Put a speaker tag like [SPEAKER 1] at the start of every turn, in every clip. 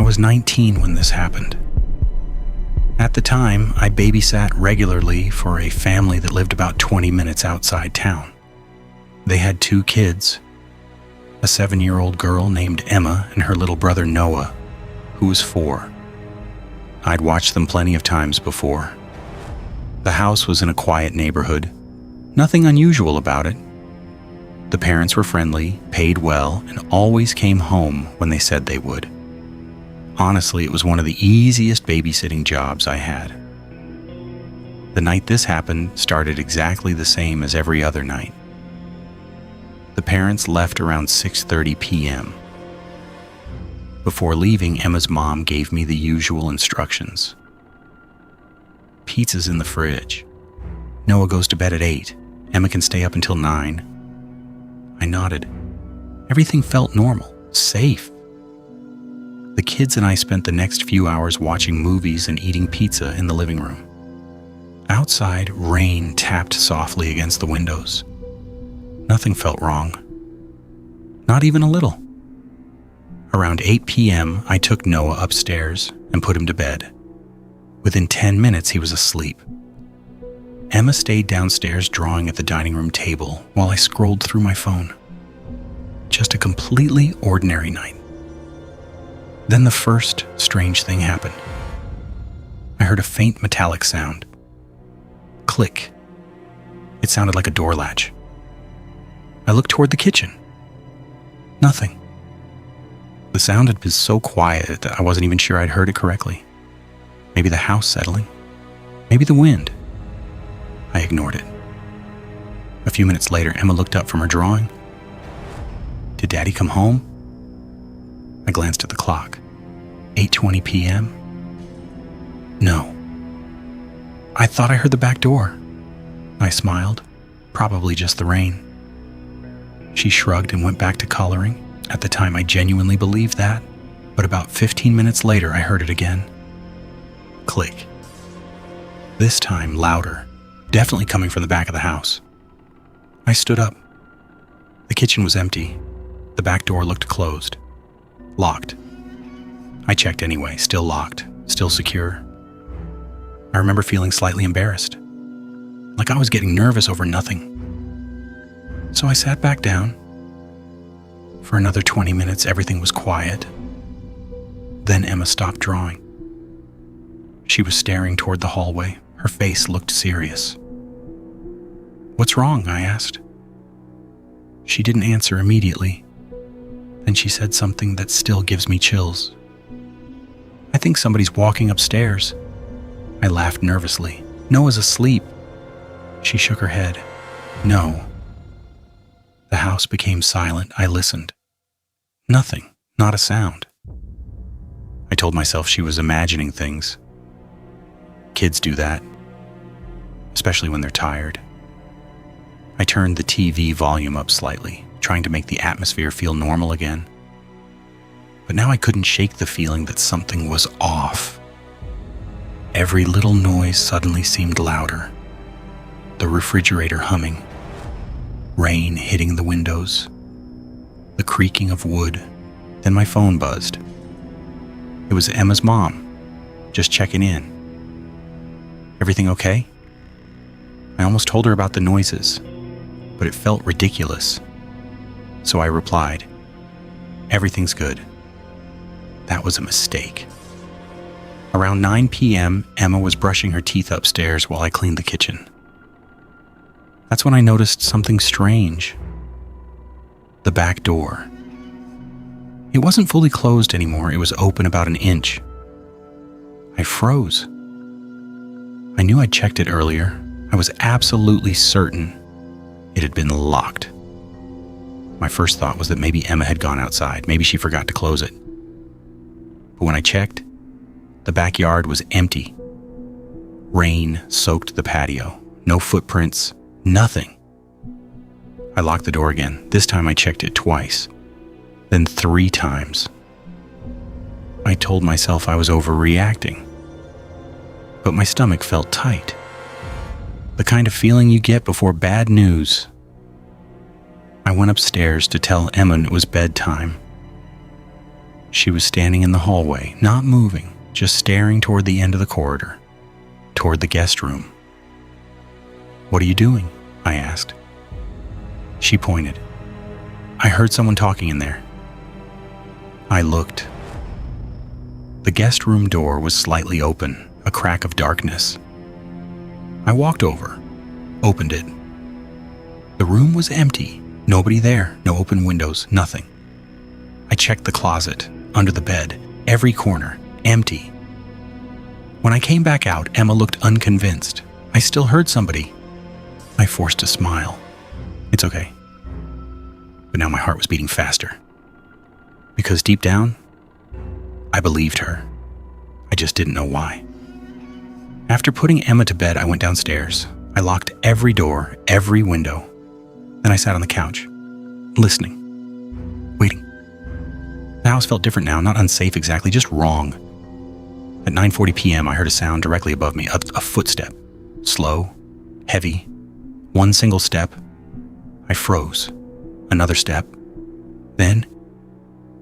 [SPEAKER 1] was 19 when this happened. At the time, I babysat regularly for a family that lived about 20 minutes outside town. They had 2 kids, a 7-year-old girl named Emma and her little brother Noah, who was 4. I'd watched them plenty of times before. The house was in a quiet neighborhood, nothing unusual about it. The parents were friendly, paid well, and always came home when they said they would. Honestly, it was one of the easiest babysitting jobs I had. The night this happened started exactly the same as every other night. The parents left around 6:30 p.m. Before leaving, Emma's mom gave me the usual instructions. Pizza's in the fridge. Noah goes to bed at 8. Emma can stay up until 9. I nodded. Everything felt normal, safe. The kids and I spent the next few hours watching movies and eating pizza in the living room. Outside, rain tapped softly against the windows. Nothing felt wrong. Not even a little. Around 8 p.m., I took Noah upstairs and put him to bed. Within 10 minutes, he was asleep. Emma stayed downstairs drawing at the dining room table while I scrolled through my phone. Just a completely ordinary night. Then the first strange thing happened. I heard a faint metallic sound. Click. It sounded like a door latch. I looked toward the kitchen. Nothing. The sound had been so quiet that I wasn't even sure I'd heard it correctly. Maybe the house settling. Maybe the wind. I ignored it. A few minutes later, Emma looked up from her drawing. Did Daddy come home? I glanced at the clock. 8:20 p.m. No. I thought I heard the back door. I smiled. Probably just the rain. She shrugged and went back to coloring. At the time, I genuinely believed that, but about 15 minutes later, I heard it again. Click. This time, louder, definitely coming from the back of the house. I stood up. The kitchen was empty. The back door looked closed. Locked. I checked anyway, still locked, still secure. I remember feeling slightly embarrassed, like I was getting nervous over nothing. So I sat back down. For another 20 minutes, everything was quiet. Then Emma stopped drawing. She was staring toward the hallway. Her face looked serious. "What's wrong?" I asked. She didn't answer immediately. Then she said something that still gives me chills. "I think somebody's walking upstairs." I laughed nervously. "Noah's asleep." She shook her head. "No." The house became silent. I listened. Nothing, not a sound. I told myself she was imagining things. Kids do that, especially when they're tired. I turned the TV volume up slightly, trying to make the atmosphere feel normal again. But now I couldn't shake the feeling that something was off. Every little noise suddenly seemed louder. The refrigerator humming, rain hitting the windows, the creaking of wood. Then my phone buzzed. It was Emma's mom, just checking in. "Everything okay?" I almost told her about the noises, but it felt ridiculous. So I replied, "Everything's good." That was a mistake. Around 9 p.m., Emma was brushing her teeth upstairs while I cleaned the kitchen. That's when I noticed something strange. The back door. It wasn't fully closed anymore. It was open about an inch. I froze. I knew I'd checked it earlier. I was absolutely certain it had been locked. My first thought was that maybe Emma had gone outside. Maybe she forgot to close it. But when I checked, the backyard was empty. Rain soaked the patio. No footprints. Nothing. I locked the door again. This time I checked it twice. Then 3 times. I told myself I was overreacting. But my stomach felt tight. The kind of feeling you get before bad news. I went upstairs to tell Emma it was bedtime. She was standing in the hallway, not moving, just staring toward the end of the corridor, toward the guest room. "What are you doing?" I asked. She pointed. "I heard someone talking in there." I looked. The guest room door was slightly open, a crack of darkness. I walked over, opened it. The room was empty, nobody there, no open windows, nothing. I checked the closet, under the bed, every corner, empty. When I came back out, Emma looked unconvinced. "I still heard somebody." I forced a smile. "It's okay." But now my heart was beating faster. Because deep down, I believed her. I just didn't know why. After putting Emma to bed, I went downstairs. I locked every door, every window. Then I sat on the couch, listening, waiting. The house felt different now, not unsafe exactly, just wrong. At 9:40 p.m., I heard a sound directly above me, a footstep. Slow, heavy, one single step. I froze. Another step. Then,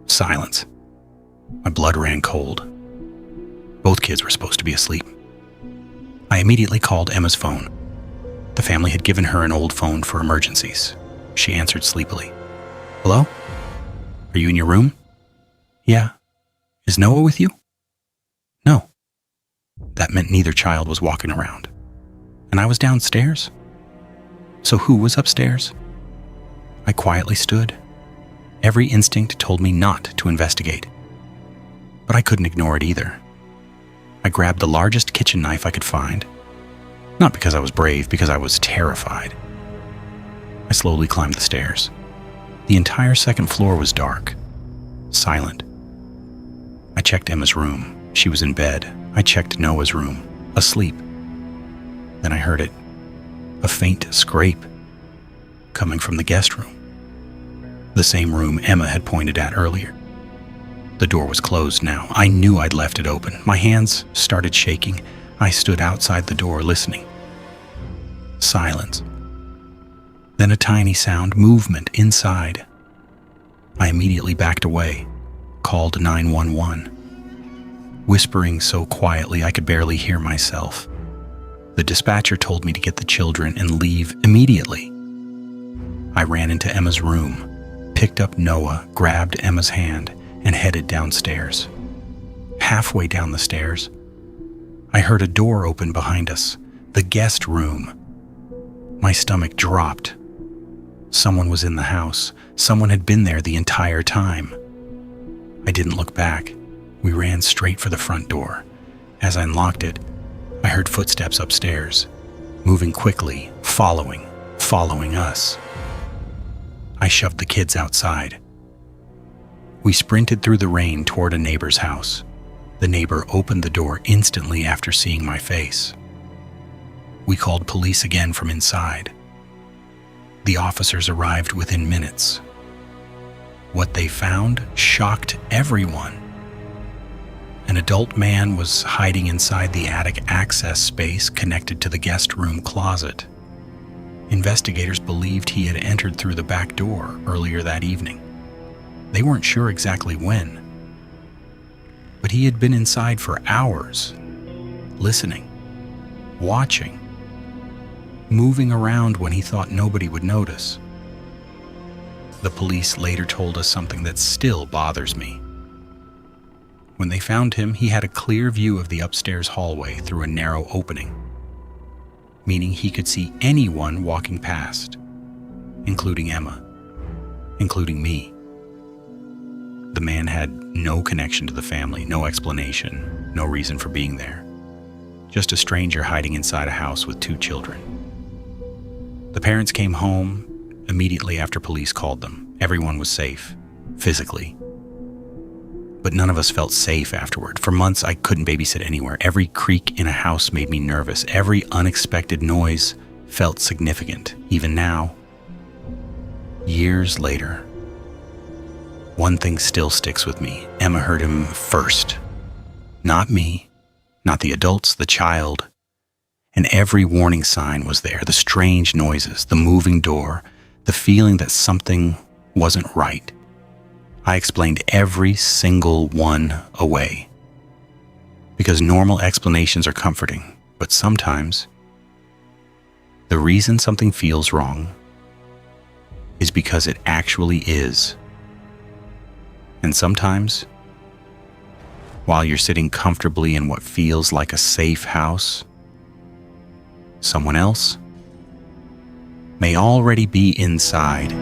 [SPEAKER 1] silence. My blood ran cold. Both kids were supposed to be asleep. I immediately called Emma's phone. The family had given her an old phone for emergencies. She answered sleepily. "Hello? Are you in your room?" "Yeah." "Is Noah with you?" "No." That meant neither child was walking around. And I was downstairs? So who was upstairs? I quietly stood. Every instinct told me not to investigate. But I couldn't ignore it either. I grabbed the largest kitchen knife I could find. Not because I was brave, because I was terrified. I slowly climbed the stairs. The entire second floor was dark, silent. I checked Emma's room. She was in bed. I checked Noah's room, asleep. Then I heard it, a faint scrape, coming from the guest room. The same room Emma had pointed at earlier. The door was closed now. I knew I'd left it open. My hands started shaking. I stood outside the door listening. Silence. Then a tiny sound, movement inside. I immediately backed away, called 911, whispering so quietly I could barely hear myself. The dispatcher told me to get the children and leave immediately. I ran into Emma's room, picked up Noah, grabbed Emma's hand, and headed downstairs. Halfway down the stairs, I heard a door open behind us, the guest room. My stomach dropped. Someone was in the house. Someone had been there the entire time. I didn't look back. We ran straight for the front door. As I unlocked it, I heard footsteps upstairs, moving quickly, following us. I shoved the kids outside. We sprinted through the rain toward a neighbor's house. The neighbor opened the door instantly after seeing my face. We called police again from inside. The officers arrived within minutes. What they found shocked everyone. An adult man was hiding inside the attic access space connected to the guest room closet. Investigators believed he had entered through the back door earlier that evening. They weren't sure exactly when, but he had been inside for hours, listening, watching, moving around when he thought nobody would notice. The police later told us something that still bothers me. When they found him, he had a clear view of the upstairs hallway through a narrow opening, meaning he could see anyone walking past, including Emma, including me. The man had no connection to the family, no explanation, no reason for being there. Just a stranger hiding inside a house with 2 children. The parents came home immediately after police called them. Everyone was safe, physically. But none of us felt safe afterward. For months, I couldn't babysit anywhere. Every creak in a house made me nervous. Every unexpected noise felt significant. Even now, years later, one thing still sticks with me. Emma heard him first. Not me, not the adults, the child. And every warning sign was there. The strange noises, the moving door, the feeling that something wasn't right. I explained every single one away. Because normal explanations are comforting, but sometimes the reason something feels wrong is because it actually is. And sometimes, while you're sitting comfortably in what feels like a safe house, someone else may already be inside,